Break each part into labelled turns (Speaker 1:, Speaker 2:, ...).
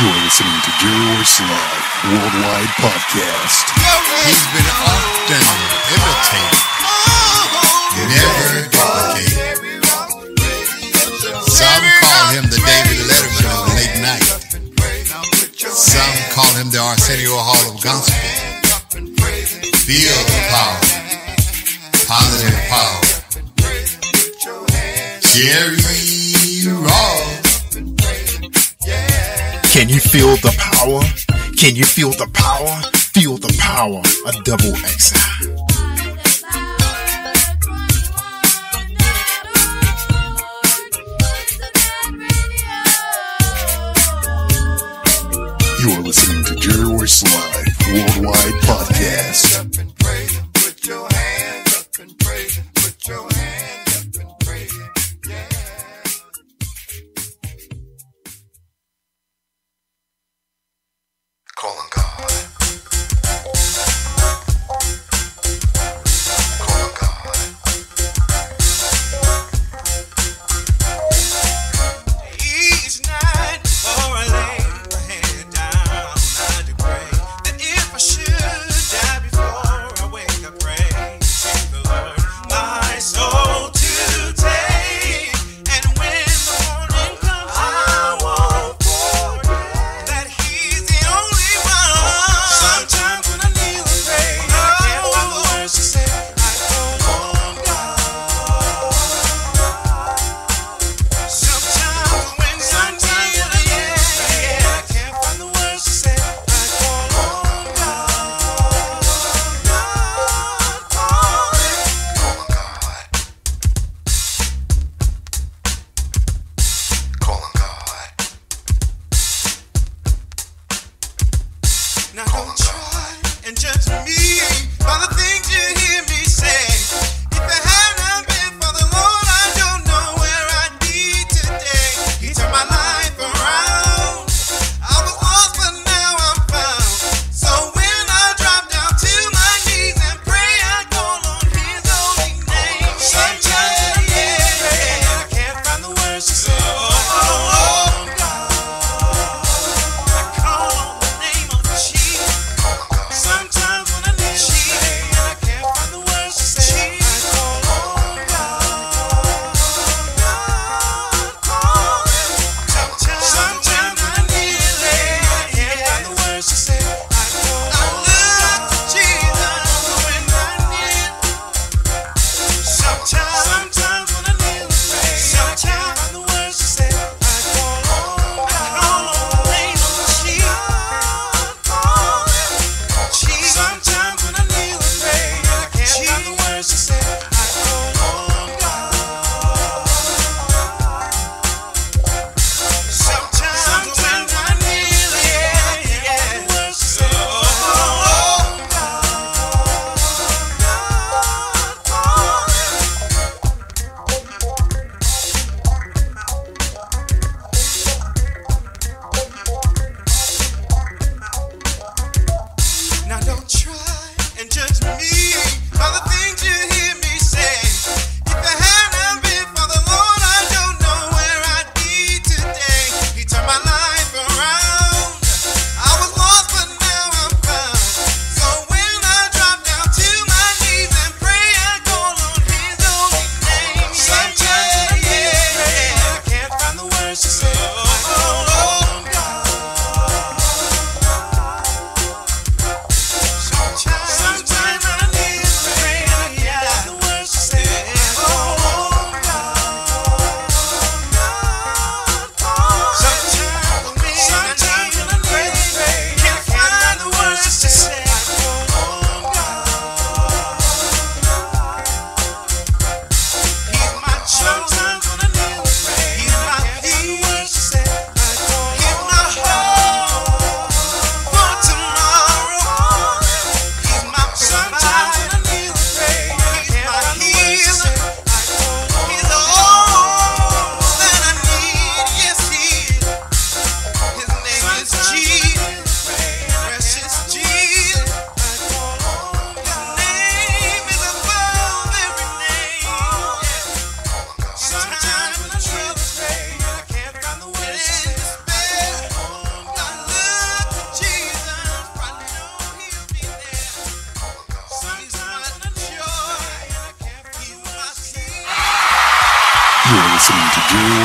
Speaker 1: You're listening to Royce Live Worldwide Podcast.
Speaker 2: He's been often imitated, never duplicated. Some call him the David Letterman of the late night. Some call him the Arsenio Hall of Gospel. Feel the power, positive power. Jerry Ross.
Speaker 3: Can you feel the power? Can you feel the power? Feel the power of double XI.
Speaker 1: You're listening to Jerry Royce Live Worldwide Podcast.
Speaker 2: Put your hands up and praise it. Put your hands up and praise it. Yeah. Calling God. Calling God.
Speaker 4: Each night before I lay my head down, I do pray that if I should die before I wake, I pray to the Lord my soul to take. And when the morning comes, I won't forget that He's the only one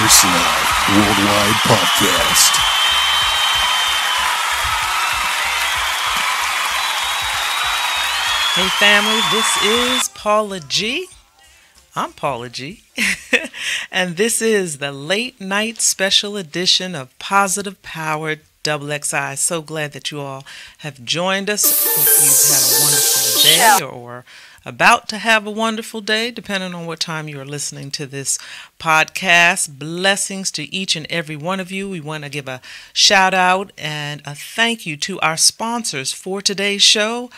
Speaker 1: Royce Live Worldwide Podcast.
Speaker 5: Hey family, this is Paula G. I'm Paula G. And this is the late night special edition of Positive Power XXI. So glad that you all have joined us. Hope you've had a wonderful day or about to have a wonderful day, depending on what time you are listening to this podcast. Blessings to each and every one of you. We want to give a shout out and a thank you to our sponsors for today's show.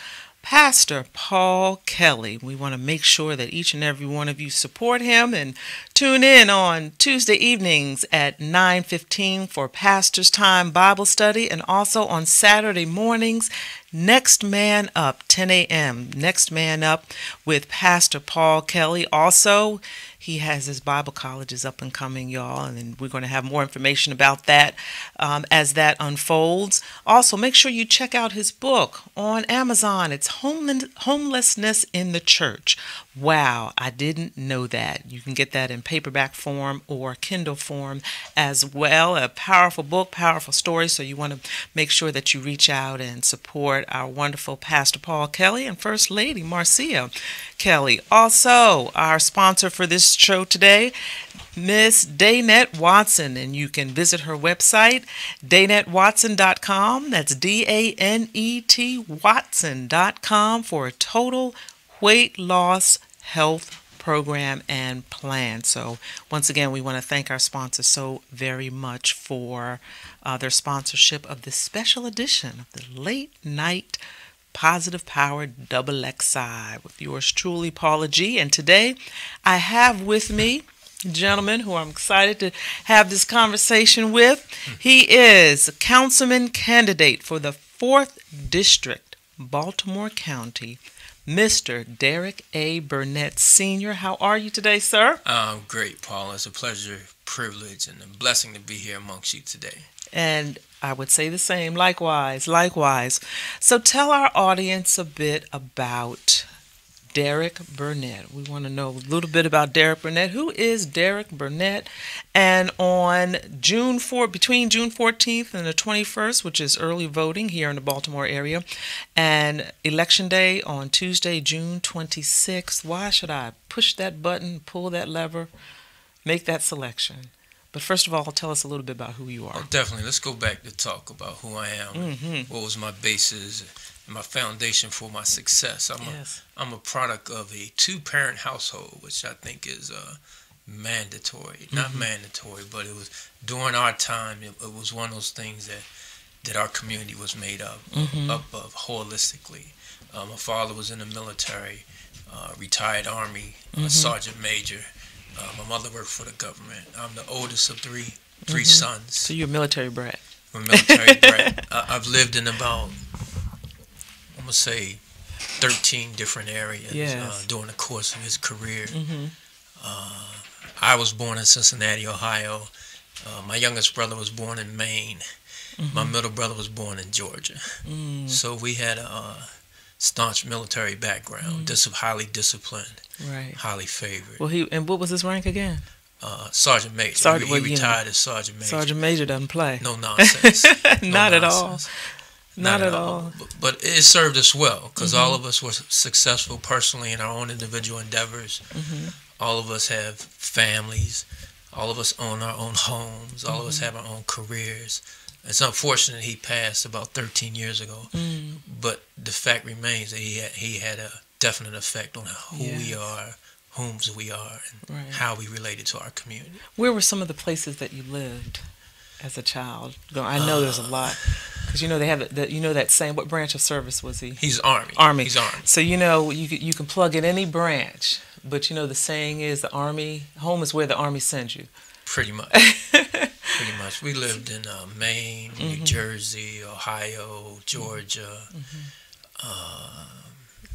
Speaker 5: Pastor Paul Kelly. We want to make sure that each and every one of you support him and tune in on Tuesday evenings at 9:15 for Pastor's Time Bible Study, and also on Saturday mornings, Next Man Up, 10 a.m. Next Man Up with Pastor Paul Kelly. Also, he has his Bible colleges up and coming, y'all, and we're going to have more information about that as that unfolds. Also, make sure you check out his book on Amazon. It's Homelessness in the Church. Wow, I didn't know that. You can get that in paperback form or Kindle form as well. A powerful book, powerful story, so you want to make sure that you reach out and support our wonderful Pastor Paul Kelly and First Lady Marcia Kelly. Also, our sponsor for this show today, Miss Daynette Watson, and you can visit her website, DaynetteWatson.com. That's DANET Watson.com for a total weight loss health program and plan. So once again, we want to thank our sponsors so very much for their sponsorship of this special edition of the Late Night Positive Power XXI with yours truly, Paula G. And today I have with me a gentleman who I'm excited to have this conversation with. He is a councilman candidate for the 4th District, Baltimore County, Mr. Derek A. Burnett Sr. How are you today, sir?
Speaker 6: I'm great, Paul. It's a pleasure, privilege, and a blessing to be here amongst you today.
Speaker 5: And I would say the same. Likewise. So tell our audience a bit about Derek Burnett. We want to know a little bit about Derek Burnett. Who is Derek Burnett? And on between June 14th and the 21st, which is early voting here in the Baltimore area, and Election Day on Tuesday, June 26th, why should I push that button, pull that lever, make that selection? But first of all, tell us a little bit about who you are.
Speaker 6: Oh, definitely. Let's go back to talk about who I am, what was my basis, and my foundation for my success. I'm a product of a 2-parent household, which I think is mandatory. Not mandatory, but it was during our time. It was one of those things that our community was made up of holistically. My father was in the military, retired Army, Sergeant Major. My mother worked for the government. I'm the oldest of three sons.
Speaker 5: So you're a military brat.
Speaker 6: I'm a military brat. I've lived in about, I'm going to say, 13 different areas during the course of his career. I was born in Cincinnati, Ohio. My youngest brother was born in Maine. My middle brother was born in Georgia. So we had a staunch military background, highly disciplined, highly favored.
Speaker 5: Well, and what was his rank again?
Speaker 6: Sergeant Major. He retired as Sergeant Major.
Speaker 5: Sergeant Major doesn't play.
Speaker 6: No nonsense.
Speaker 5: Not at all.
Speaker 6: Not at all. But it served us well because all of us were successful personally in our own individual endeavors. All of us have families. All of us own our own homes. All of us have our own careers. It's unfortunate he passed about 13 years ago, but the fact remains that he had a definite effect on who we are, whom's we are, and how we related to our community.
Speaker 5: Where were some of the places that you lived as a child? I know there's a lot, because they have that saying. What branch of service was he?
Speaker 6: He's Army.
Speaker 5: He's Army. So you can plug in any branch, but the saying is the Army home is where the Army sends you.
Speaker 6: Pretty much. Pretty much. We lived in Maine, New Jersey, Ohio, Georgia.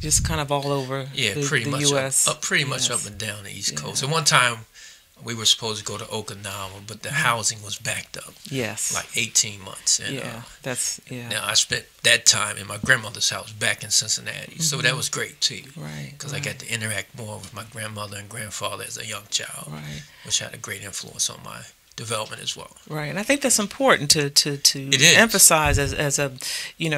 Speaker 5: Just kind of all over
Speaker 6: pretty much
Speaker 5: U.S.
Speaker 6: Pretty much up and down the East Coast. At one time, we were supposed to go to Okinawa, but the housing was backed up.
Speaker 5: Yes.
Speaker 6: Like 18 months. And,
Speaker 5: Now,
Speaker 6: I spent that time in my grandmother's house back in Cincinnati. So that was great, too.
Speaker 5: Right.
Speaker 6: Because I got to interact more with my grandmother and grandfather as a young child.
Speaker 5: Right.
Speaker 6: Which had a great influence on my development as well.
Speaker 5: Right, and I think that's important to
Speaker 6: It is.
Speaker 5: emphasize as a,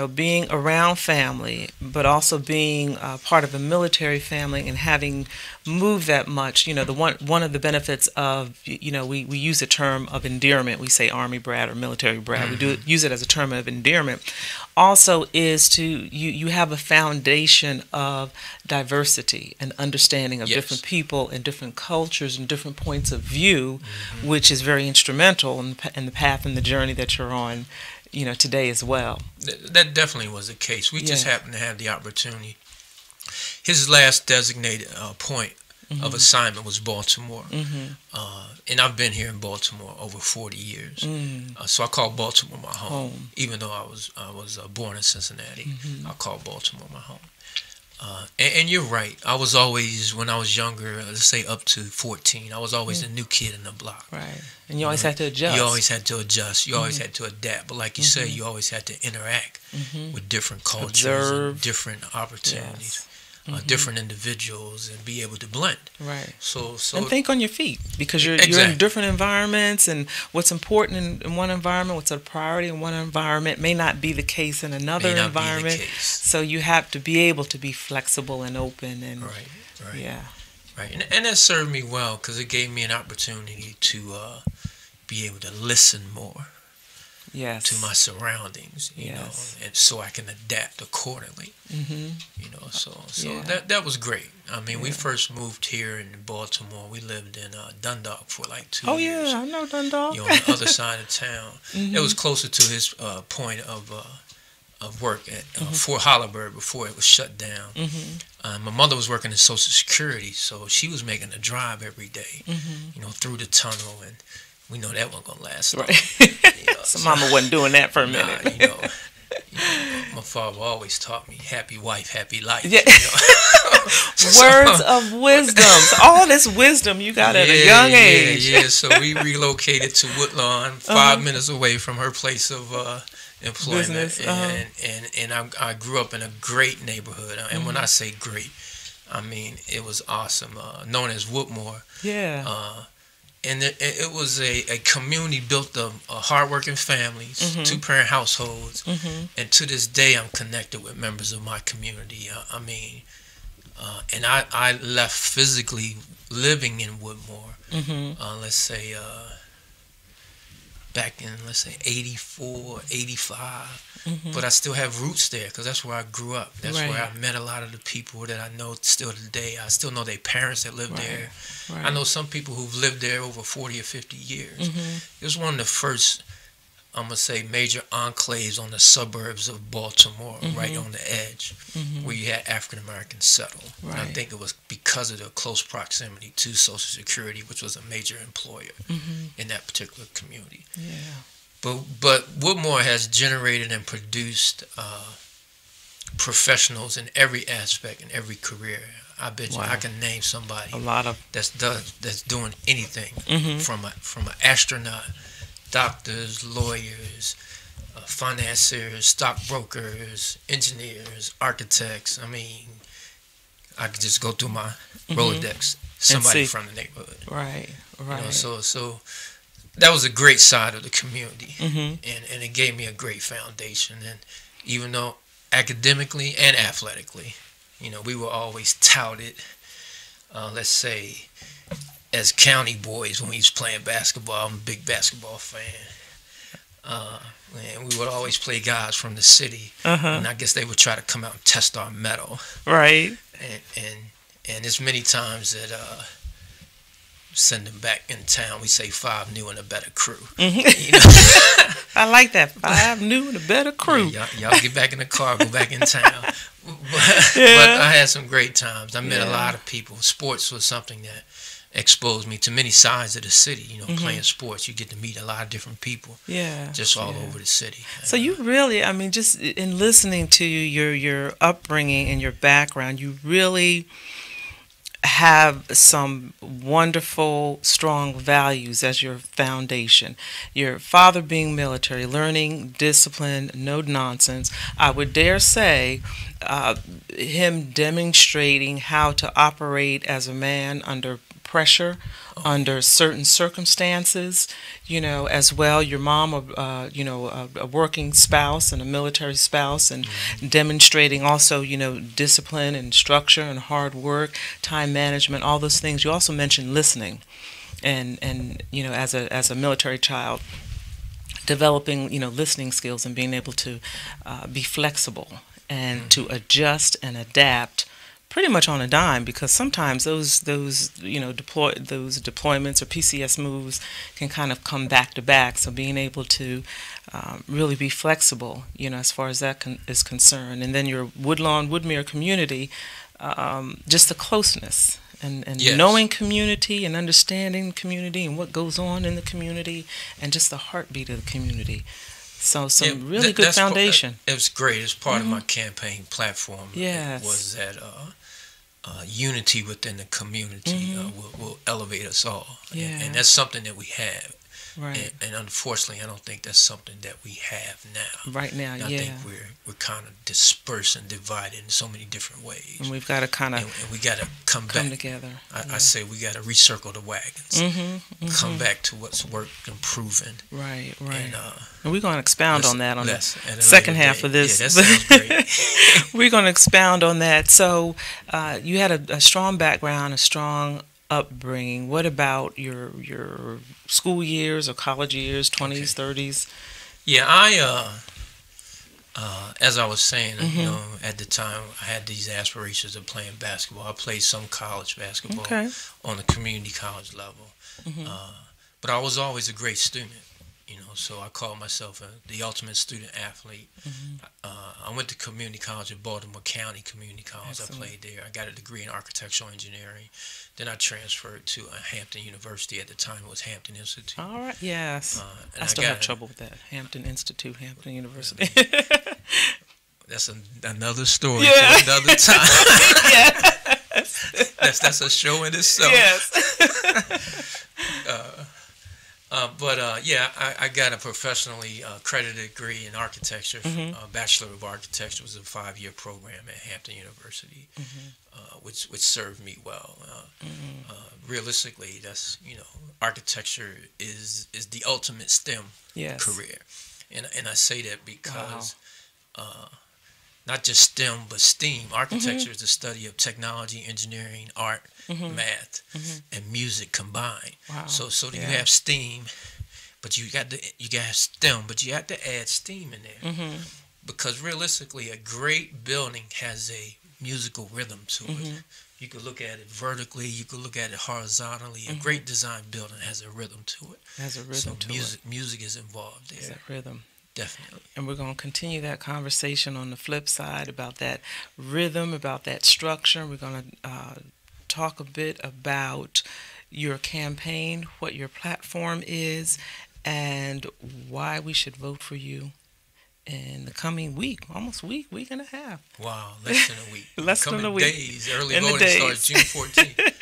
Speaker 5: being around family, but also being part of a military family and having moved that much. One of the benefits of, we use the term of endearment. We say Army brat or military brat. We do use it as a term of endearment. Also, is to you have a foundation of diversity and understanding of different people and different cultures and different points of view, which is very instrumental in the path and the journey that you're on, today as well.
Speaker 6: That definitely was the case. We just happened to have the opportunity. His last designated point of assignment was Baltimore, and I've been here in Baltimore over 40 years. So I call Baltimore my home, even though I was born in Cincinnati. I call Baltimore my home. And you're right. I was always, when I was younger, let's say up to 14, I was always the new kid in the block.
Speaker 5: Right. And you always had to adjust.
Speaker 6: You always had to adjust. You always had to adapt. But like you say, you always had to interact with different cultures and different opportunities. Different individuals, and be able to blend.
Speaker 5: Right.
Speaker 6: So
Speaker 5: and think on your feet, because you're in different environments, and what's important in one environment, what's a priority in one environment, may not be the case in another environment. So you have to be able to be flexible and open. And
Speaker 6: right.
Speaker 5: Yeah.
Speaker 6: Right. And that served me well, because it gave me an opportunity to be able to listen more.
Speaker 5: Yes.
Speaker 6: To my surroundings, you know, and so I can adapt accordingly. So that was great. I mean, we first moved here in Baltimore. We lived in Dundalk for like 2 years.
Speaker 5: Oh yeah, I know Dundalk.
Speaker 6: On the other side of town. It was closer to his point of work at Fort Hollyberg before it was shut down. My mother was working in Social Security, so she was making a drive every day, through the tunnel, and we know that wasn't gonna last long.
Speaker 5: So mama wasn't doing that for a minute.
Speaker 6: My father always taught me, happy wife, happy life.
Speaker 5: Yeah. Words of wisdom. So all this wisdom you got at a young age.
Speaker 6: So we relocated to Woodlawn, 5 minutes away from her place of employment.
Speaker 5: Business.
Speaker 6: And I grew up in a great neighborhood. And when I say great, I mean it was awesome. Known as Woodmore.
Speaker 5: Yeah.
Speaker 6: And it was a community built of hardworking families, two-parent households, and to this day I'm connected with members of my community. And I left physically living in Woodmore, let's say back in, 84, 85. But I still have roots there, because that's where I grew up. That's where I met a lot of the people that I know still today. I still know their parents that lived there. I know some people who've lived there over 40 or 50 years. It was one of the first, I'm going to say, major enclaves on the suburbs of Baltimore, right on the edge, where you had African Americans settle. And I think it was because of the close proximity to Social Security, which was a major employer in that particular community. But Woodmore has generated and produced professionals in every aspect, in every career. I bet you I can name somebody that's doing anything, from an astronaut, doctors, lawyers, financiers, stockbrokers, engineers, architects. I mean, I could just go through my Rolodex. Somebody from the neighborhood. Right. So that was a great side of the community, and it gave me a great foundation. And even though academically and athletically, we were always touted, let's say, as county boys when we was playing basketball. I'm a big basketball fan. And we would always play guys from the city, and I guess they would try to come out and test our mettle. Right. And there's many times that send them back in town. We say 5 new and a better crew.
Speaker 5: I like that. 5 new and a better crew.
Speaker 6: Y'all get back in the car, go back in town. But I had some great times. I met a lot of people. Sports was something that exposed me to many sides of the city. Playing sports, you get to meet a lot of different people. Just all over the city.
Speaker 5: So you really, I mean, just in listening to your upbringing and your background, you really have some wonderful, strong values as your foundation. Your father being military, learning discipline, no nonsense. I would dare say him demonstrating how to operate as a man under pressure under certain circumstances, as well. Your mom, a working spouse and a military spouse, and demonstrating also, discipline and structure and hard work, time management, all those things. You also mentioned listening, and as a military child, developing listening skills and being able to be flexible and to adjust and adapt pretty much on a dime, because sometimes those deployments or PCS moves can kind of come back to back. So being able to really be flexible, as far as that is concerned. And then your Woodmere community, just the closeness and
Speaker 6: Yes.
Speaker 5: knowing community and understanding community and what goes on in the community and just the heartbeat of the community. So some really good foundation.
Speaker 6: It was great. It's part of my campaign platform.
Speaker 5: Yes.
Speaker 6: It was that unity within the community will elevate us all.
Speaker 5: Yeah.
Speaker 6: And that's something that we have.
Speaker 5: Right.
Speaker 6: And unfortunately, I don't think that's something that we have now.
Speaker 5: Right now,
Speaker 6: and I think we're kind of dispersed and divided in so many different ways.
Speaker 5: And we've got to kind of
Speaker 6: and we got to come back
Speaker 5: together.
Speaker 6: I say we got to recircle the wagons. Come back to what's worked and proven.
Speaker 5: Right.
Speaker 6: And
Speaker 5: we're going to expound on that on the
Speaker 6: at a
Speaker 5: second
Speaker 6: later
Speaker 5: half
Speaker 6: date.
Speaker 5: of this.
Speaker 6: Yeah, that sounds great.
Speaker 5: We're going to expound on that. So you had a strong background, a strong upbringing. What about your school years or college years, 20s, 30s?
Speaker 6: Yeah, I as I was saying, at the time I had these aspirations of playing basketball. I played some college basketball on the community college level, but I was always a great student. So I called myself the ultimate student athlete. I went to community college at Baltimore County Community College. Excellent. I played there. I got a degree in architectural engineering. Then I transferred to Hampton University. At the time, it was Hampton Institute.
Speaker 5: All right, yes. I still have trouble with that. Hampton Institute, Hampton University.
Speaker 6: That's another story for another time. Yes. That's a show in itself.
Speaker 5: Yes.
Speaker 6: I got a professionally accredited degree in architecture. Bachelor of Architecture was a 5-year program at Hampton University, which served me well. Realistically, that's architecture is the ultimate STEM career, and I say that because not just STEM but STEAM. Architecture is the study of technology, engineering, art, math, and music combined.
Speaker 5: Wow.
Speaker 6: So you have STEAM, but you got STEM, but you have to add STEAM in there, because realistically, a great building has a musical rhythm to it. You could look at it vertically, you could look at it horizontally. A great design building has a rhythm to it. Music is involved there.
Speaker 5: It's that rhythm.
Speaker 6: Definitely.
Speaker 5: And we're going to continue that conversation on the flip side about that rhythm, about that structure. We're going to talk a bit about your campaign, what your platform is, and why we should vote for you in the coming week, almost week and a half.
Speaker 6: Wow, less than a week.
Speaker 5: Less than a week.
Speaker 6: Days. Early voting starts June 14th.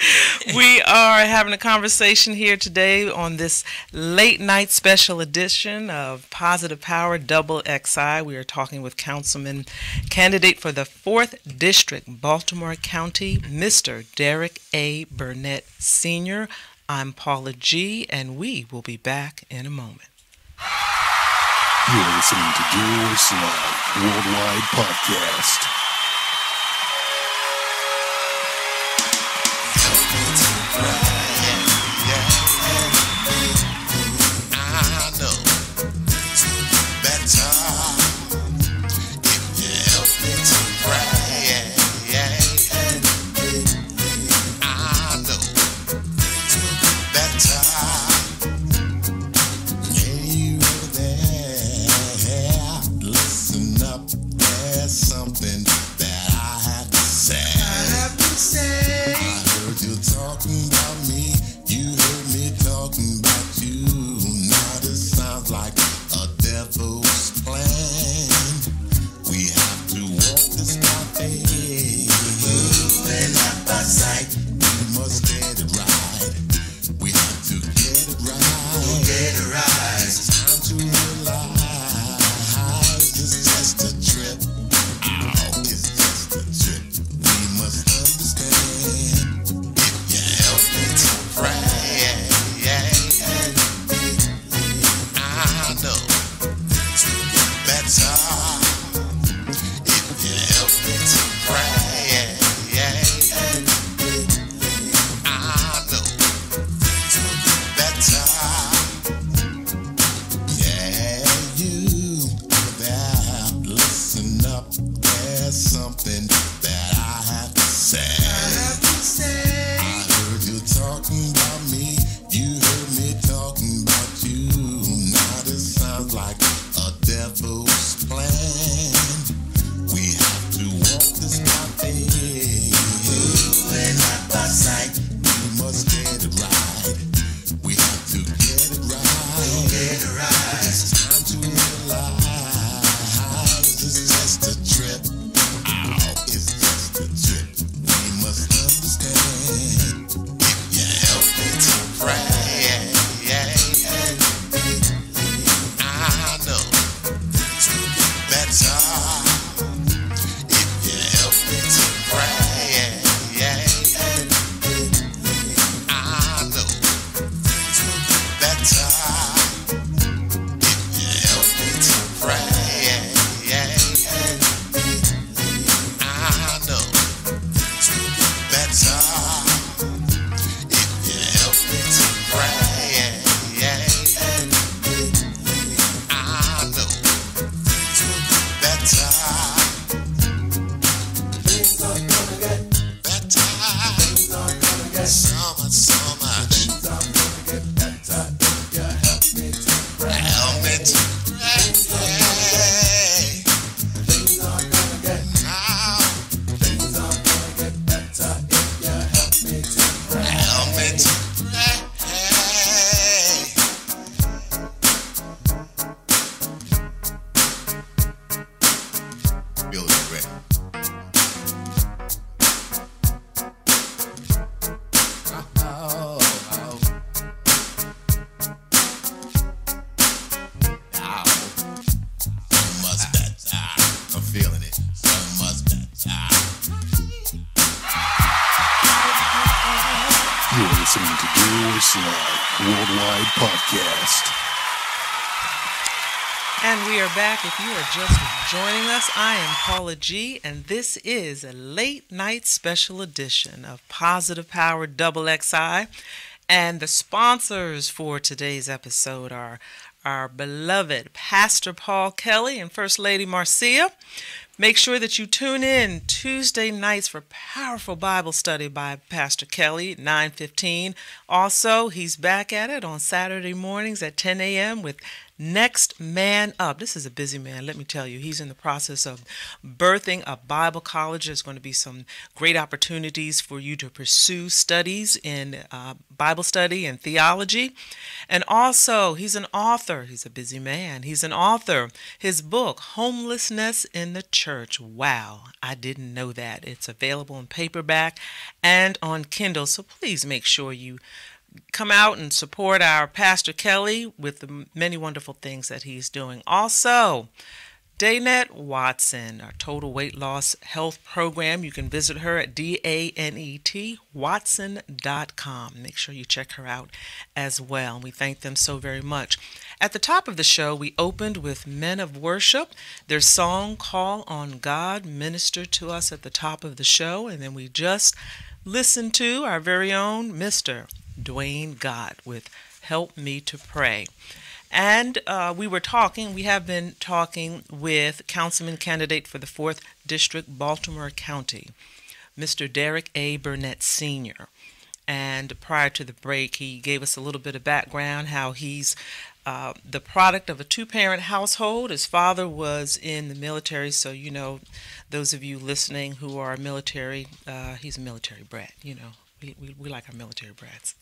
Speaker 5: We are having a conversation here today on this late night special edition of Positive Power XXI. We are talking with Councilman candidate for the 4th District, Baltimore County, Mr. Derek A. Burnett Sr. I'm Paula G., and we will be back in a moment.
Speaker 1: You're listening to Jerry Royce Live Worldwide Podcast.
Speaker 2: I know that time if you help me to cry, I know that time. Hey, you there? Listen up, there's something
Speaker 1: Royce Live Worldwide Podcast.
Speaker 5: And we are back. If you are just joining us, I am Paula G, and this is a late night special edition of Positive Power XXI. And the sponsors for today's episode are our beloved Pastor Paul Kelly and First Lady Marcia. Make sure that you tune in Tuesday nights for powerful Bible study by Pastor Kelly at 9:15. Also, he's back at it on Saturday mornings at 10 a.m. with Next Man Up. This is a busy man, let me tell you. He's in the process of birthing a Bible college. There's going to be some great opportunities for you to pursue studies in Bible study and theology. And also, he's an author. He's a busy man. He's an author. His book, Homelessness in the Church. Wow, I didn't know that. It's available in paperback and on Kindle. So please make sure you come out and support our Pastor Kelly with the many wonderful things that he's doing. Also, Danette Watson, our total weight loss health program. You can visit her at DANET Watson.com. Make sure you check her out as well. We thank them so very much. At the top of the show, we opened with Men of Worship. Their song, Call on God, ministered to us at the top of the show. And then we just listened to our very own Mr. Dwayne Gott with Help Me to Pray. And we have been talking with Councilman candidate for the 4th District, Baltimore County, Mr. Derek A. Burnett Sr. And prior to the break, he gave us a little bit of background, how he's the product of a two-parent household. His father was in the military, so you know, those of you listening who are military, he's a military brat, you know. We like our military brats.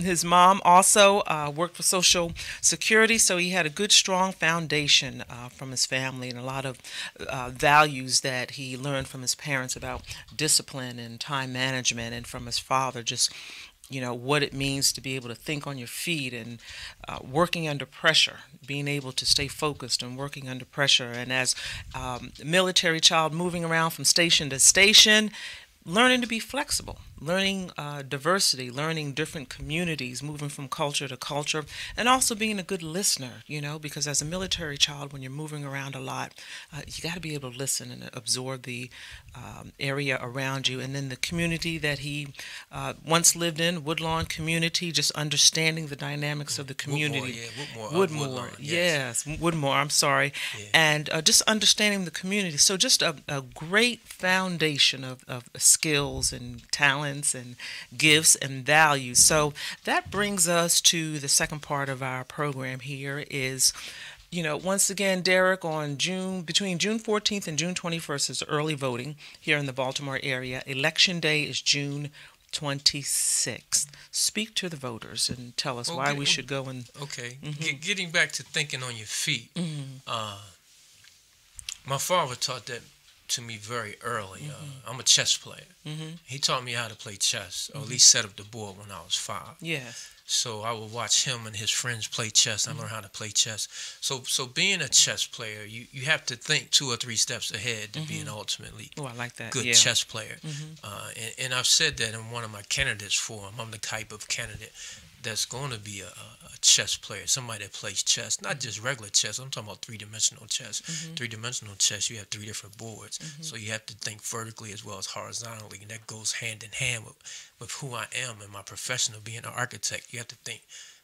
Speaker 5: His mom also worked for Social Security, so he had a good, strong foundation from his family and a lot of values that he learned from his parents about discipline and time management, and from his father, just, you know, what it means to be able to think on your feet and working under pressure, being able to stay focused and working under pressure. And as a military child moving around from station to station, learning to be flexible, learning diversity, learning different communities, moving from culture to culture, and also being a good listener, you know, because as a military child, when you're moving around a lot, you got to be able to listen and absorb the area around you. And then the community that he once lived in, Woodlawn community, just understanding the dynamics of the community. Woodmore, yes, Woodmore, I'm sorry. Yeah. And just understanding the community. So just a great foundation of skills and talents and gifts and values. So that brings us to the second part of our program here is, you know, once again, Derek, between June 14th and June 21st is early voting here in the Baltimore area. Election day is June 26th. Speak to the voters and tell us why we should go and...
Speaker 6: Okay. Getting back to thinking on your feet, my father taught that to me very early. I'm a chess player. He taught me how to play chess, or at least set up the board when I was 5.
Speaker 5: Yes.
Speaker 6: So I would watch him and his friends play chess. I learned how to play chess. So being a chess player, you have to think 2 or 3 steps ahead to be an ultimately
Speaker 5: I like that.
Speaker 6: good chess player. And I've said that in one of my candidates for him. I'm the type of candidate that's going to be a chess player, somebody that plays chess, not just regular chess. I'm talking about 3-dimensional chess. 3-dimensional chess, you have 3 different boards. So you have to think vertically as well as horizontally, and that goes hand in hand with who I am and my profession of being an architect. You have to think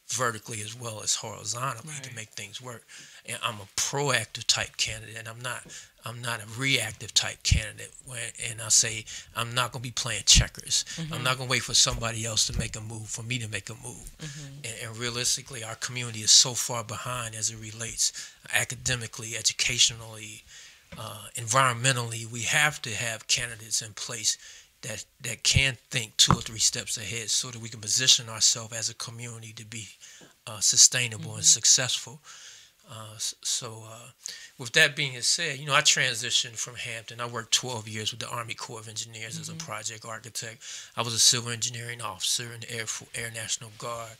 Speaker 6: vertically as well as horizontally to make things work. And I'm a proactive type candidate, and I'm not a reactive type candidate. And I say I'm not going to be playing checkers. I'm not going to wait for somebody else to make a move for me to make a move. And realistically, our community is so far behind as it relates academically, educationally, environmentally. We have to have candidates in place that can think 2 or 3 steps ahead, so that we can position ourselves as a community to be sustainable and successful. With that being said, you know, I transitioned from Hampton. I worked 12 years with the Army Corps of Engineers as a project architect. I was a civil engineering officer in the Air National Guard.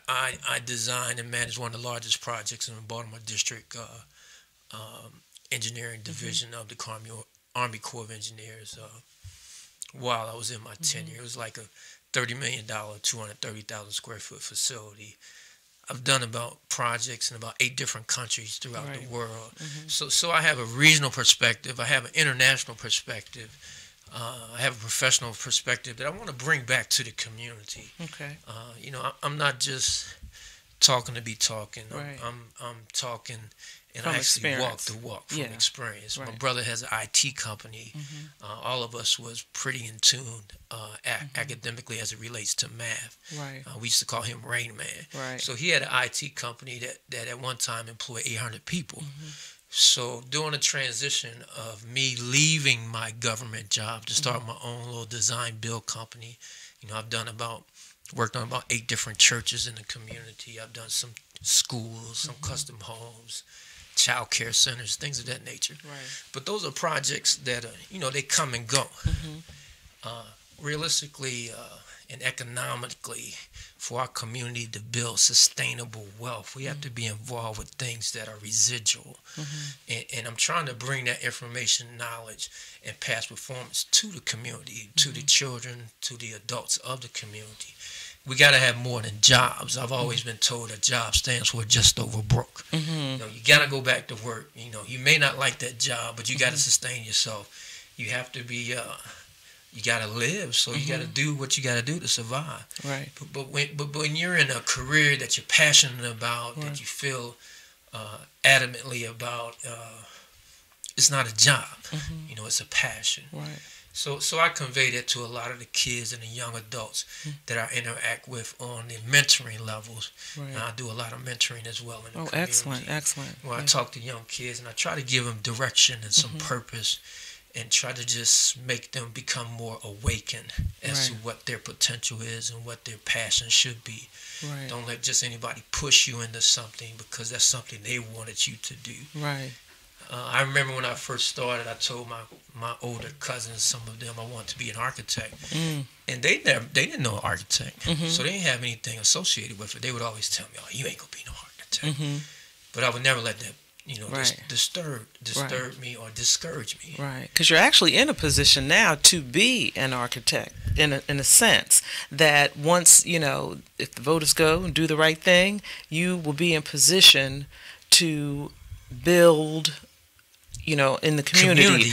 Speaker 6: I designed and managed one of the largest projects in the Baltimore District engineering division of the Army Corps of Engineers while I was in my tenure. It was like a $30 million, 230,000 square foot facility. I've done about projects in about 8 different countries throughout the world. So I have a regional perspective. I have an international perspective. I have a professional perspective that I want to bring back to the community.
Speaker 5: Okay.
Speaker 6: I'm not just talking to be talking.
Speaker 5: Right.
Speaker 6: I'm talking, and
Speaker 5: From
Speaker 6: I actually
Speaker 5: experience.
Speaker 6: walk the walk from experience.
Speaker 5: Right.
Speaker 6: My brother has an IT company. All of us was pretty in tune academically as it relates to math.
Speaker 5: Right.
Speaker 6: We used to call him Rain Man.
Speaker 5: Right.
Speaker 6: So he had an IT company that at one time employed 800 people. So during the transition of me leaving my government job to start my own little design build company, I've worked on about 8 different churches in the community. I've done some schools, some custom homes, child care centers, things of that nature.
Speaker 5: Right.
Speaker 6: But those are projects that, they come and go. Realistically and economically, for our community to build sustainable wealth, we have to be involved with things that are residual. And I'm trying to bring that information, knowledge, and past performance to the community, to the children, to the adults of the community. We got to have more than jobs. I've always been told a job stands for just over broke. You got to go back to work. You may not like that job, but you got to sustain yourself. You have to be, you got to live, so you got to do what you got to do to survive.
Speaker 5: Right.
Speaker 6: But when you're in a career that you're passionate about, that you feel adamantly about, it's not a job. It's a passion.
Speaker 5: Right.
Speaker 6: So I convey that to a lot of the kids and the young adults that I interact with on the mentoring levels.
Speaker 5: Right.
Speaker 6: And I do a lot of mentoring as well in the community.
Speaker 5: Excellent.
Speaker 6: Where I talk to young kids and I try to give them direction and some purpose, and try to just make them become more awakened as to what their potential is and what their passion should be.
Speaker 5: Right.
Speaker 6: Don't let just anybody push you into something because that's something they wanted you to do.
Speaker 5: Right.
Speaker 6: I remember when I first started, I told my older cousins, some of them, I want to be an architect. And they didn't know an architect. So they didn't have anything associated with it. They would always tell me, oh, you ain't going to be no architect. But I would never let that disturb me or discourage me.
Speaker 5: Right, because you're actually in a position now to be an architect in a sense that once, if the voters go and do the right thing, you will be in position to build, in the community.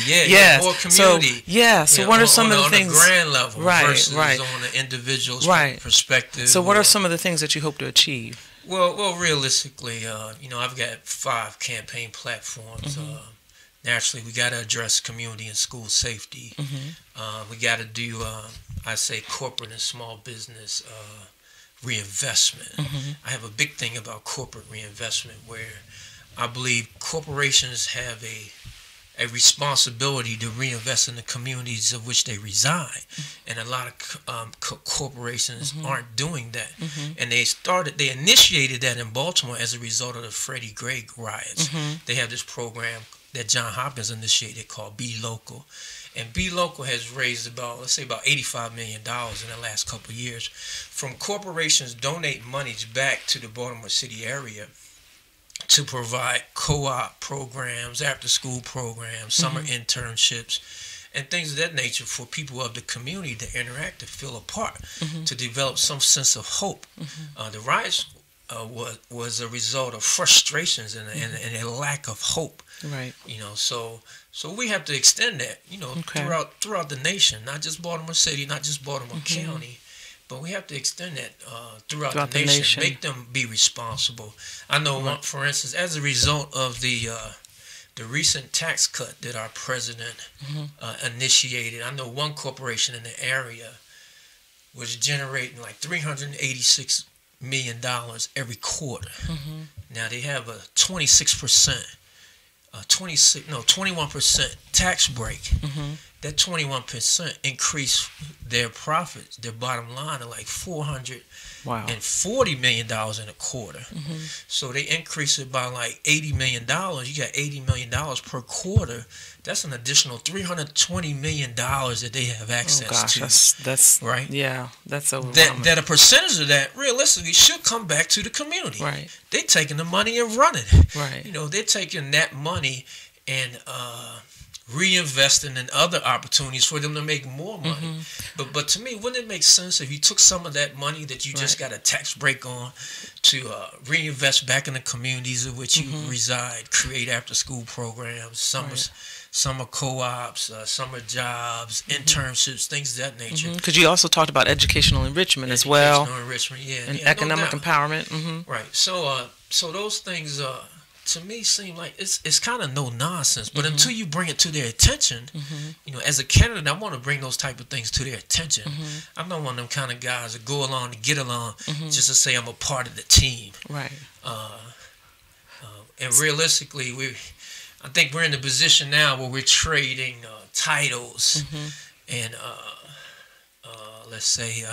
Speaker 6: More community.
Speaker 5: So what are some of the things?
Speaker 6: On a grand level versus on an individual's perspective.
Speaker 5: So what are some of the things that you hope to achieve?
Speaker 6: Well, realistically, I've got 5 campaign platforms. Naturally, we got to address community and school safety. We got to do, I say, corporate and small business reinvestment. I have a big thing about corporate reinvestment where I believe corporations have a responsibility to reinvest in the communities of which they reside, and a lot of corporations aren't doing that. And they initiated that in Baltimore as a result of the Freddie Gray riots. They have this program that John Hopkins initiated called Be Local, and Be Local has raised about $85 million in the last couple of years from corporations donating monies back to the Baltimore City area to provide co-op programs, after-school programs, summer internships, and things of that nature for people of the community to interact, to feel a part, to develop some sense of hope. The riots was a result of frustrations and a lack of hope.
Speaker 5: Right.
Speaker 6: So we have to extend that, throughout the nation, not just Baltimore City, not just Baltimore County. But we have to extend that throughout the nation. Make them be responsible. I know, for instance, as a result of the recent tax cut that our president initiated, I know one corporation in the area was generating like $386 million every quarter. Now they have a 21% tax break. That 21% increased their profits, their bottom line, to like $440 million in a quarter. So they increased it by like $80 million. You got $80 million per quarter. That's an additional $320 million that they have access to.
Speaker 5: That's
Speaker 6: right.
Speaker 5: Yeah, that's overwhelming.
Speaker 6: That a percentage of that realistically should come back to the community.
Speaker 5: Right.
Speaker 6: They're taking the money and running it.
Speaker 5: Right.
Speaker 6: They're taking that money and reinvesting in other opportunities for them to make more money. But to me, wouldn't it make sense if you took some of that money that you just got a tax break on to reinvest back in the communities in which you reside, create after-school programs, summer co-ops, summer jobs, internships, things of that nature.
Speaker 5: Because you also talked about educational enrichment as well.
Speaker 6: Educational enrichment,
Speaker 5: and economic empowerment.
Speaker 6: Right. So those things to me seem like it's kind of no nonsense. But until you bring it to their attention, as a candidate, I want to bring those type of things to their attention. I'm not one of them kind of guys that go along to get along just to say I'm a part of the team.
Speaker 5: Right.
Speaker 6: And realistically, I think we're in the position now where we're trading titles and let's say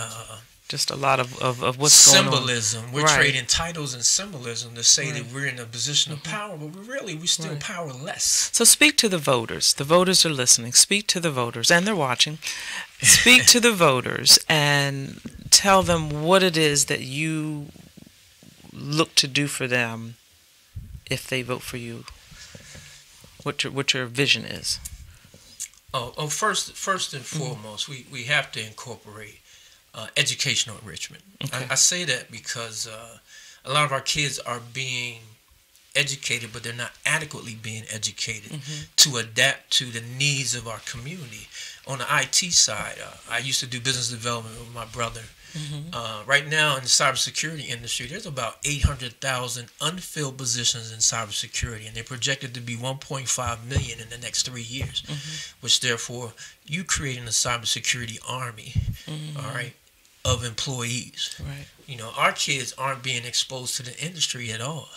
Speaker 5: just a lot of what's
Speaker 6: symbolism.
Speaker 5: going on.
Speaker 6: We're trading titles and symbolism to say that we're in a position of power, but we're still powerless.
Speaker 5: So speak to the voters. The voters are listening. Speak to the voters, and they're watching. Speak to the voters and tell them what it is that you look to do for them if they vote for you. What your vision is.
Speaker 6: First and foremost, we have to incorporate educational enrichment. I say that because a lot of our kids are being educated, but they're not adequately being educated to adapt to the needs of our community. On the IT side, I used to do business development with my brother. Right now in the cybersecurity industry, there's about 800,000 unfilled positions in cybersecurity, and they're projected to be 1.5 million in the next 3 years, which therefore you creating a cybersecurity army, all right, of employees. Right. Our kids aren't being exposed to the industry at all.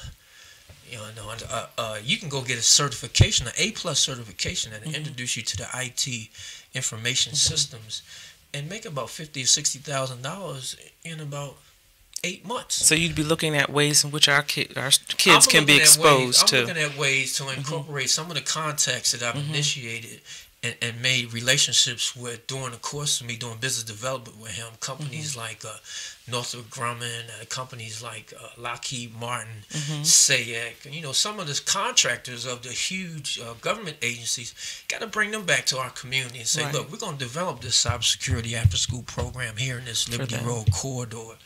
Speaker 6: You can go get a certification, an A+ certification that will introduce you to the IT information systems, and make about $50,000 or $60,000 in about 8 months.
Speaker 5: So you'd be looking at ways in which our kids can be exposed to.
Speaker 6: I'm looking at ways to incorporate some of the contacts that I've initiated and made relationships with during the course of me doing business development with him. Companies like Northrop Grumman, companies like Lockheed Martin, SAEC, some of the contractors of the huge government agencies. Got to bring them back to our community and say, look, we're going to develop this cybersecurity after-school program here in this Liberty Road corridor.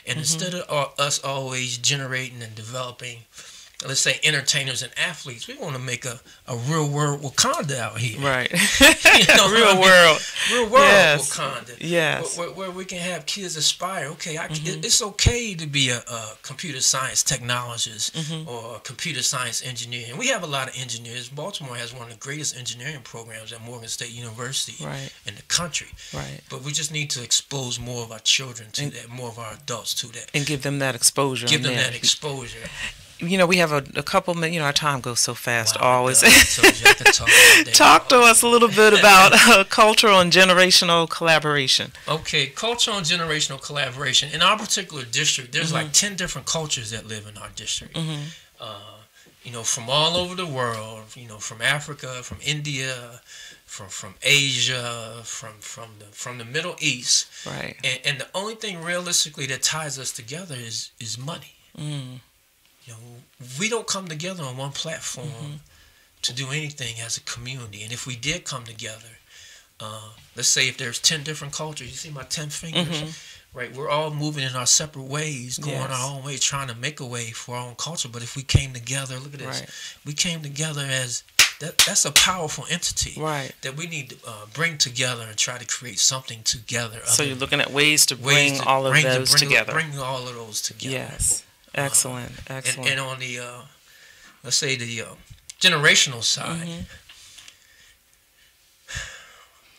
Speaker 6: And instead of us always generating and developing, let's say, entertainers and athletes, we want to make a real world Wakanda out here.
Speaker 5: Right.
Speaker 6: Real world Wakanda.
Speaker 5: Yes.
Speaker 6: Where we can have kids aspire. Okay, it's okay to be a computer science technologist or a computer science engineer. And we have a lot of engineers. Baltimore has one of the greatest engineering programs at Morgan State University in the country. Right. But we just need to expose more of our children to that, more of our adults to that.
Speaker 5: And give them that exposure.
Speaker 6: Give them that exposure.
Speaker 5: We have a couple minutes. Our time goes so fast.
Speaker 6: Wow,
Speaker 5: always.
Speaker 6: Talk
Speaker 5: to us a little bit about cultural and generational collaboration.
Speaker 6: Okay, cultural and generational collaboration. In our particular district, there's like 10 different cultures that live in our district. From all over the world. From Africa, from India, from Asia, from the Middle East.
Speaker 5: Right.
Speaker 6: And the only thing realistically that ties us together is money. We don't come together on one platform to do anything as a community. And if we did come together, let's say if there's 10 different cultures, you see my 10 fingers, right? We're all moving in our separate ways, going our own way, trying to make a way for our own culture. But if we came together, look at this, we came together as, that's a powerful entity that we need to bring together and try to create something together.
Speaker 5: So you're looking at ways to bring all of those together.
Speaker 6: Bring all of those together.
Speaker 5: Yes. Excellent.
Speaker 6: And on the, let's say the generational side,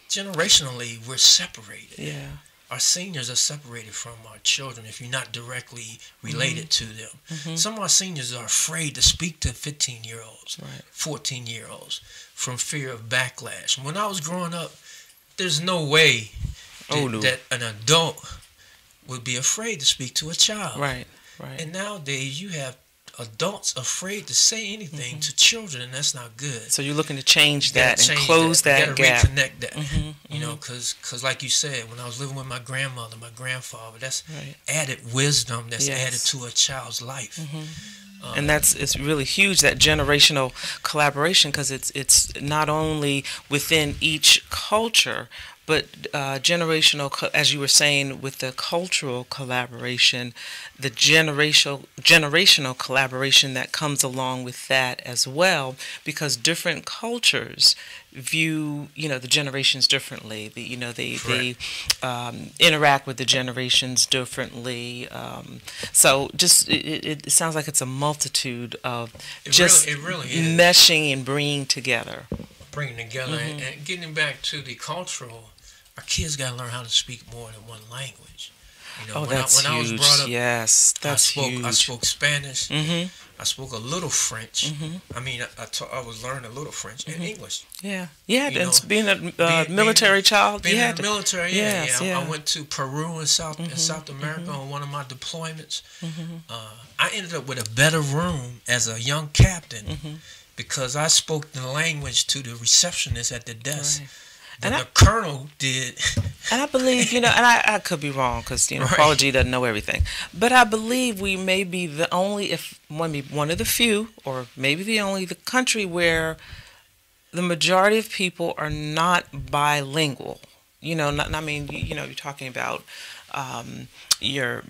Speaker 6: generationally, we're separated.
Speaker 5: Yeah.
Speaker 6: Our seniors are separated from our children if you're not directly related to them. Some of our seniors are afraid to speak to 15-year-olds, 14-year-olds from fear of backlash. When I was growing up, there's no way that an adult would be afraid to speak to a child.
Speaker 5: Right.
Speaker 6: And nowadays, you have adults afraid to say anything to children, and that's not good.
Speaker 5: So you're looking to change that and close that gap.
Speaker 6: Reconnect that. Because like you said, when I was living with my grandmother, my grandfather, that's added wisdom that's added to a child's life.
Speaker 5: And it's really huge, that generational collaboration, because it's not only within each culture, but as you were saying, with the cultural collaboration, the generational collaboration that comes along with that as well, because different cultures view the generations differently. They interact with the generations differently. So just it sounds like it's a multitude of
Speaker 6: it really is.
Speaker 5: Meshing and bringing together.
Speaker 6: And getting back to the cultural, our kids got to learn how to speak more than one language.
Speaker 5: That's huge.
Speaker 6: I was brought up,
Speaker 5: yes, that's huge.
Speaker 6: I spoke Spanish.
Speaker 5: Mm-hmm.
Speaker 6: I spoke a little French.
Speaker 5: Mm-hmm.
Speaker 6: I mean, I was learning a little French and English.
Speaker 5: Yeah, being a military child.
Speaker 6: Being in the military,
Speaker 5: yes,
Speaker 6: I went to Peru and South America on one of my deployments. I ended up with a better room as a young captain because I spoke the language to the receptionist at the desk. Right. And the colonel did.
Speaker 5: And I believe, and I could be wrong because, Paula G doesn't know everything. But I believe we may be the only, one of the few, or maybe the country where the majority of people are not bilingual. You're talking about your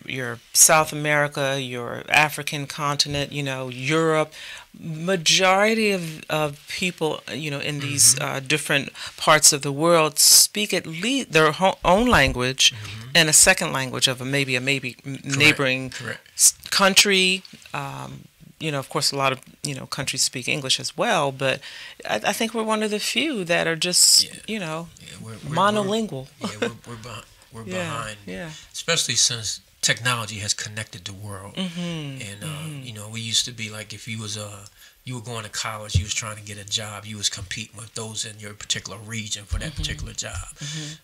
Speaker 5: South America, your African continent, Europe. Majority of people, in these different parts of the world speak at least their own language and a second language of maybe neighboring country. Of course, a lot of countries speak English as well, but I think we're one of the few that are just monolingual.
Speaker 6: We're behind, especially since technology has connected the world. We used to be like, if you were going to college, you was trying to get a job, you was competing with those in your particular region for that particular job.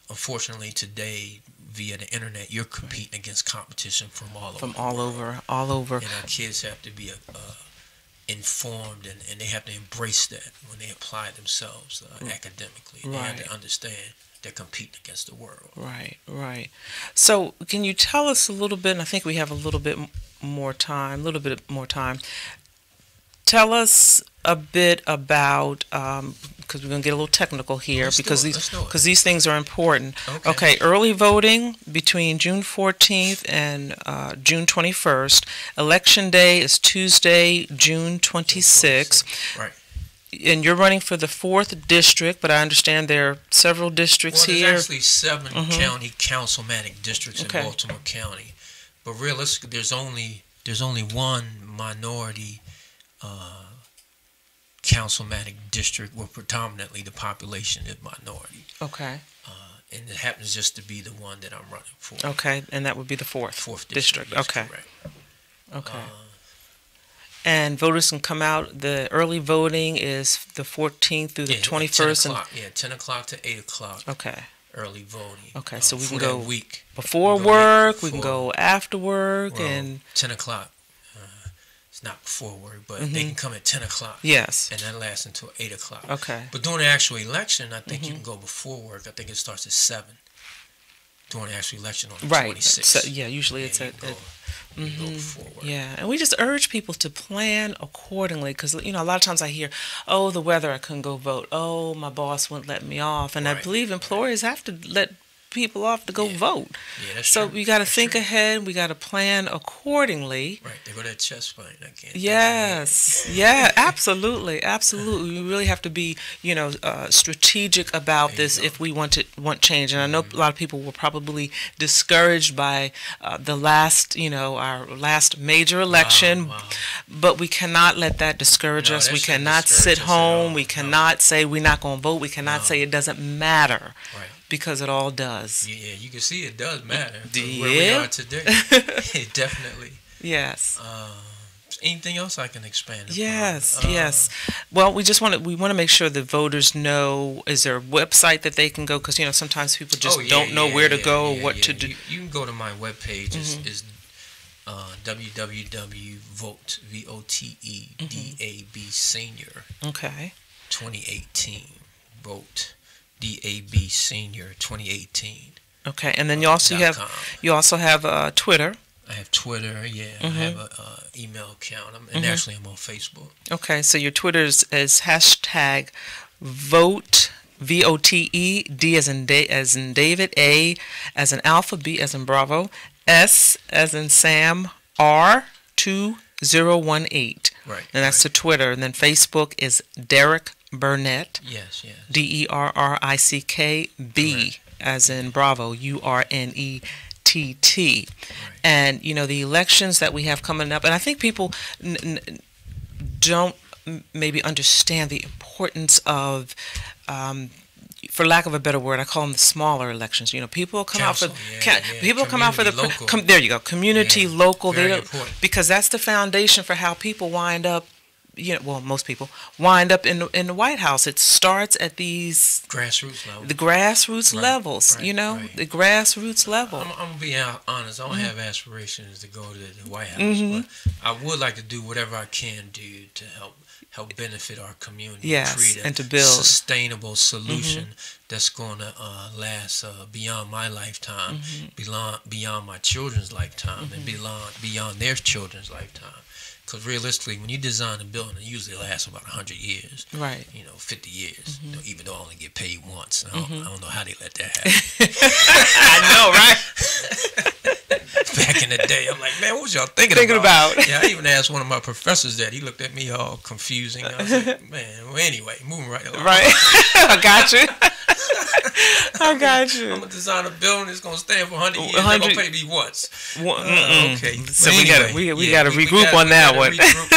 Speaker 6: Unfortunately, today, via the internet, you're competing against competition from all over. And our kids have to be informed, and they have to embrace that when they apply themselves academically. And they have to understand they're competing against the world.
Speaker 5: Right. So can you tell us a little bit, and I think we have a little bit more time. Tell us a bit about, because we're going to get a little technical here, because these things are important. Okay, early voting between June 14th and June 21st. Election day is Tuesday, June 26th.
Speaker 6: Right.
Speaker 5: And you're running for the 4th district, but I understand there are several districts here.
Speaker 6: There's actually 7 county councilmatic districts in Baltimore County. But realistically, there's only one minority councilmatic district where predominantly the population is minority.
Speaker 5: Okay.
Speaker 6: And it happens just to be the one that I'm running for.
Speaker 5: Okay, and that would be the 4th district. Okay.
Speaker 6: Correct.
Speaker 5: Okay. And voters can come out. The early voting is the 14th through the 21st.
Speaker 6: 10 o'clock. 10 o'clock to 8 o'clock.
Speaker 5: Okay.
Speaker 6: Early voting.
Speaker 5: Okay, so we can go
Speaker 6: week.
Speaker 5: Before work, we can go after work. And
Speaker 6: 10 o'clock. It's not before work, but they can come at 10 o'clock.
Speaker 5: Yes.
Speaker 6: And that lasts until 8 o'clock.
Speaker 5: Okay.
Speaker 6: But during the actual election, I think you can go before work. I think it starts at 7. During the actual election on the 26th.
Speaker 5: So, usually it's at
Speaker 6: go before work.
Speaker 5: Yeah, and we just urge people to plan accordingly, because a lot of times I hear, oh, the weather, I couldn't go vote. Oh, my boss wouldn't let me off. And I believe employers have to let people off to go vote.
Speaker 6: Yeah, that's
Speaker 5: so
Speaker 6: true.
Speaker 5: We got to think ahead. We got to plan accordingly.
Speaker 6: Right, they go that chest playing again.
Speaker 5: Yes, absolutely. We really have to be, strategic about this if we want change. And I know a lot of people were probably discouraged by the last, our last major election.
Speaker 6: Wow.
Speaker 5: But we cannot let that discourage us. We cannot sit home. We cannot say we're not going to vote. We cannot say it doesn't matter.
Speaker 6: Right.
Speaker 5: Because it all does.
Speaker 6: Yeah, you can see it does matter. Where we are today. It definitely.
Speaker 5: Yes.
Speaker 6: Anything else I can expand upon?
Speaker 5: Yes. Well, we want to make sure the voters know, is there a website that they can go? Because, sometimes people just don't know where to go, what to do.
Speaker 6: You can go to my webpage. It's www.vote, VOTE, Senior.
Speaker 5: Okay.
Speaker 6: 2018. Vote. DAB Senior 2018.
Speaker 5: Okay, and then you also have Twitter.
Speaker 6: I have Twitter. Yeah, I have a email account. And actually, I'm on Facebook.
Speaker 5: Okay, so your Twitter's is hashtag vote. VOTE, D as in David, A as in Alpha, B as in Bravo, S as in Sam, R2018.
Speaker 6: Right.
Speaker 5: And that's the Twitter. And then Facebook is Derek Burnett.
Speaker 6: Yes, yes.
Speaker 5: DERRICKB as in Bravo, URNETT. Right. And, you know, the elections that we have coming up, and I think people don't maybe understand the importance of, for lack of a better word, I call them the smaller elections. You know, people come out for people come out for the there you go, community local.
Speaker 6: Very important.
Speaker 5: Because that's the foundation for how people wind up. You know, well, most people wind up in the White House. It starts at these
Speaker 6: grassroots levels.
Speaker 5: The grassroots levels.
Speaker 6: Right,
Speaker 5: you know, the grassroots level.
Speaker 6: I'm gonna be honest. I don't have aspirations to go to the White House, but I would like to do whatever I can do to help benefit our community.
Speaker 5: Yes,
Speaker 6: create
Speaker 5: and to build
Speaker 6: sustainable solution that's going to last beyond my lifetime, beyond my children's lifetime, and beyond their children's lifetime. Because realistically, when you design a building, it usually lasts about 100 years.
Speaker 5: Right.
Speaker 6: 50 years. Even though I only get paid once. I don't know how they let that happen.
Speaker 5: I know, right?
Speaker 6: Back in the day, I'm like, man, what was y'all thinking about? Yeah, I even asked one of my professors that. He looked at me all confusing. I was like, man, well, anyway, moving right along.
Speaker 5: Right. I got you. I got you.
Speaker 6: I'm going to design a building that's going to stand for 100 years. They're going to pay me once. Okay.
Speaker 5: So anyway, we got to regroup on that one.
Speaker 6: Regroup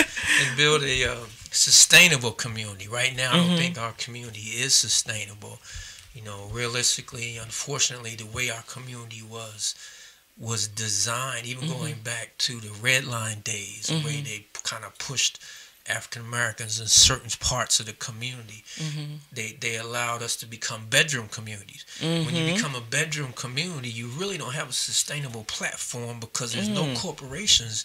Speaker 6: and build a sustainable community. Right now, I don't think our community is sustainable. Realistically, unfortunately, the way our community was designed, even going back to the Red Line days, the way they kind of pushed African Americans in certain parts of the community. They allowed us to become bedroom communities. When you become a bedroom community, you really don't have a sustainable platform because there's no corporations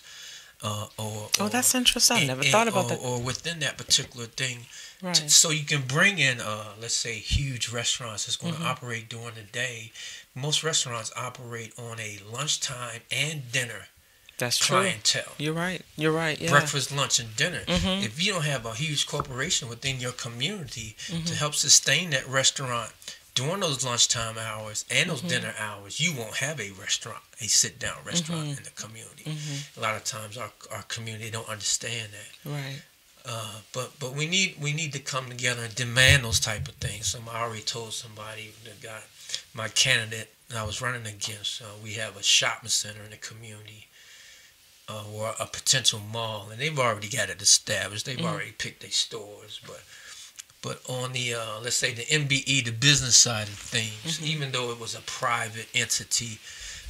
Speaker 6: or
Speaker 5: that's interesting. I never thought about that.
Speaker 6: Or within that particular thing.
Speaker 5: Right.
Speaker 6: So you can bring in, let's say, huge restaurants that's going to operate during the day. Most restaurants operate on a lunchtime and dinner.
Speaker 5: That's
Speaker 6: clientele.
Speaker 5: True. You're right. Yeah.
Speaker 6: Breakfast, lunch, and dinner. If you don't have a huge corporation within your community to help sustain that restaurant during those lunchtime hours and those dinner hours, you won't have a restaurant, a sit-down restaurant in the community. A lot of times our community don't understand that.
Speaker 5: Right.
Speaker 6: But we need to come together and demand those type of things. I already told somebody, my candidate I was running against, we have a shopping center in the community. Or a potential mall, and they've already got it established. They've already picked their stores, but on the let's say the MBE, the business side of things, even though it was a private entity,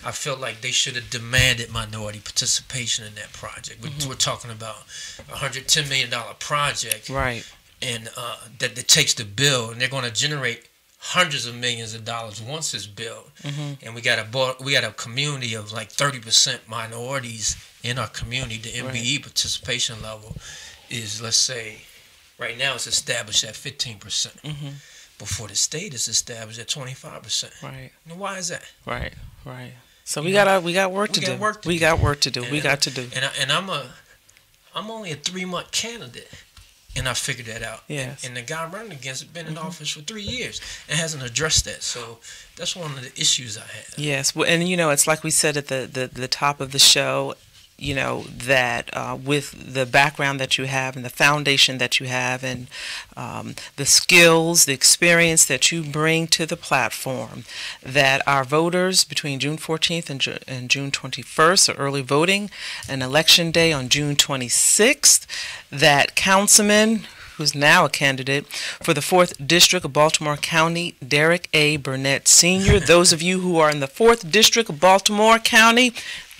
Speaker 6: I felt like they should have demanded minority participation in that project. We're talking about $110 million project,
Speaker 5: right?
Speaker 6: And that it takes to build, and they're going to generate hundreds of millions of dollars once it's built. And we got a community of like 30% minorities in our community. The MBE participation level is, let's say, right now it's established at 15%. Before the state is established at 25%.
Speaker 5: Right.
Speaker 6: Now, why is that?
Speaker 5: Right. So we got work to do. We got work to do. And
Speaker 6: I'm only a 3-month candidate. And I figured that out.
Speaker 5: Yes.
Speaker 6: And the guy I'm running against has been in office for 3 years and hasn't addressed that. So that's one of the issues I have.
Speaker 5: Yes. Well, and it's like we said at the top of the show, that with the background that you have and the foundation that you have and the skills, the experience that you bring to the platform, that our voters between June 14th and June 21st are early voting, and election day on June 26th, that councilman who's now a candidate for the 4th District of Baltimore County, Derek A. Burnett Sr. Those of you who are in the 4th District of Baltimore County,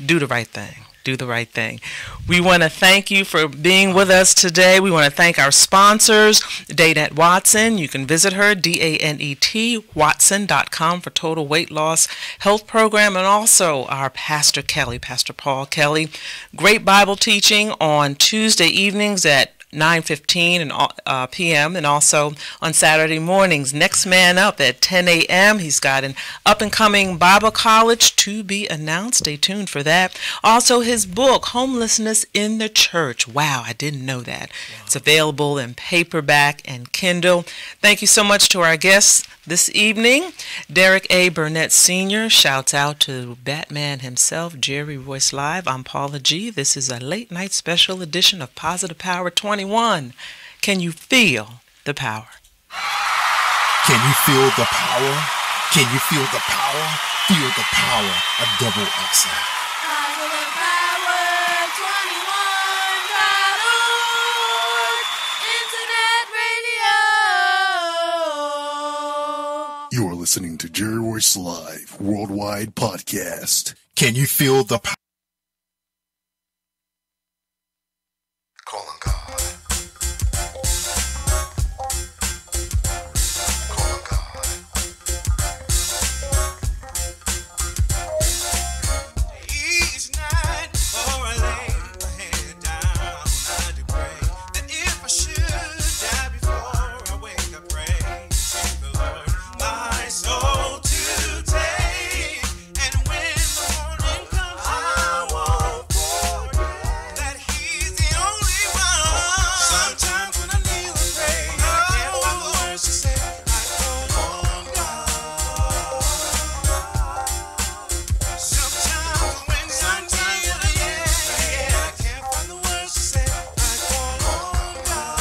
Speaker 5: do the right thing. Do the right thing. We want to thank you for being with us today. We want to thank our sponsors, Danette Watson. You can visit her, DANET, Watson.com for total weight loss health program, and also our Pastor Kelly, Pastor Paul Kelly. Great Bible teaching on Tuesday evenings at 9:15 and p.m. and also on Saturday mornings. Next Man Up at 10 a.m. He's got an up-and-coming Bible college to be announced. Stay tuned for that. Also, his book, Homelessness in the Church. Wow, I didn't know that. Wow. It's available in paperback and Kindle. Thank you so much to our guests this evening. Derek A. Burnett Sr. shouts out to Batman himself, Jerry Royce Live. I'm Paula G. This is a late night special edition of Positive Power 21. Can you feel the power?
Speaker 3: Can you feel the power? Can you feel the power? Feel the power of double XL.
Speaker 7: Positive Power 21.org Internet Radio.
Speaker 1: You are listening to Jerry Royce Live Worldwide Podcast.
Speaker 3: Can you feel the power?
Speaker 2: Call on God. Call on God.
Speaker 4: Each night before I lay my head down, I do pray that if I should die before I wake, I pray to the Lord my soul to take. And when the morning comes, I won't forget that He's the only one. Sometimes when I kneel and pray, I can't find the words to say, I call on God. Sometimes when I can't find the words to say, I call on God.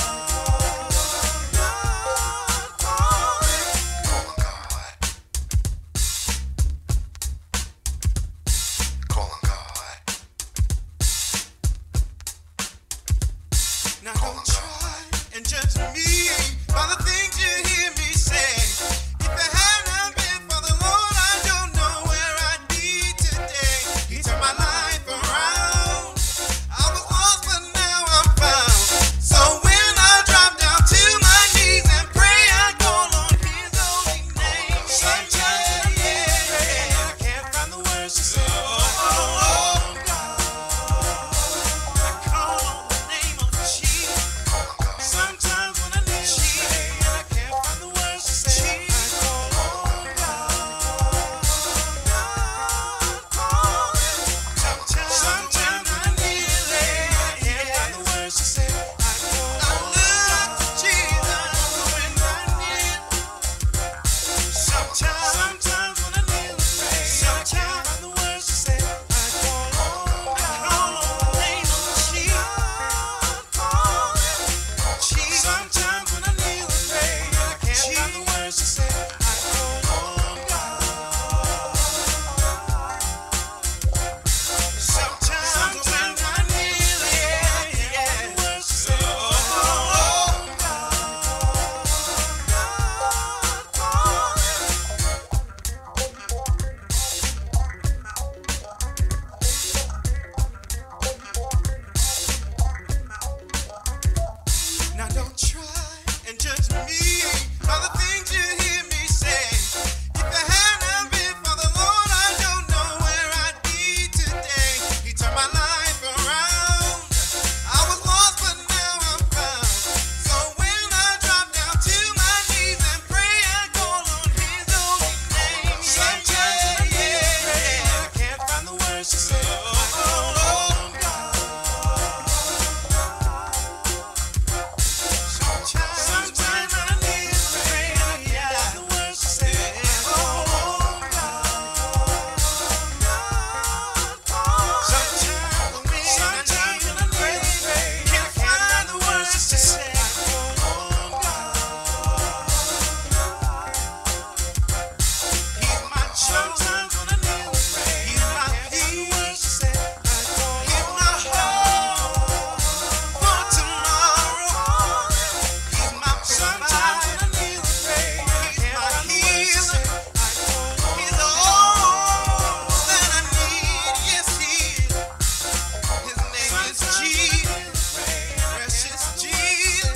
Speaker 2: Call on God.
Speaker 4: Now don't try and judge me by the things you hear me say. If it had not been for the Lord, I don't know where I'd be today. He turned my life around. I was lost, but now I'm found. So when I drop down to my knees and pray, I call on His holy name. Sometimes I can't find the words to say. Oh, God. I call on the name of Jesus. Sometimes when I need Jesus and I can't find the words to say, I call on God. Sometimes when I need and I can't find the words to say, I call on God. I look to Jesus when I need. Sometimes when I kneel and pray, I can't find the words to say, I call on the name of Jesus. Sometimes when I kneel and pray, I can't find the words to say, I call on God. Sometimes when I kneel and I can't find the words to say, oh God. Now don't try and judge me by the things you hear me say. If it had not been for the Lord, I don't know where I'd be today. He turned my life around. I was lost, but now I'm found. So when I drop down to my knees and pray, I call on His holy name. Sometimes I can't find the words to say. Oh, God. Sometimes I need to pray and I can't find the words to say. Oh, God. Sometimes when I need to pray, can't find the words to say. Oh, God. He's my sometimes when I need to pray, He's my peace. He's my hope for tomorrow. He's my sometimes when I kneel and pray. He's my healer. He's all that I need. Yes, He is. His name is Jesus. Precious Jesus.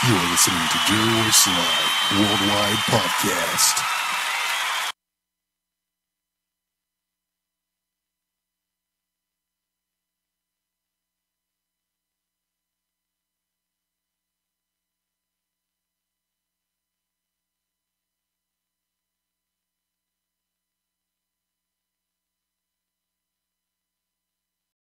Speaker 1: You're listening to Jerry Royce Live Worldwide Podcast.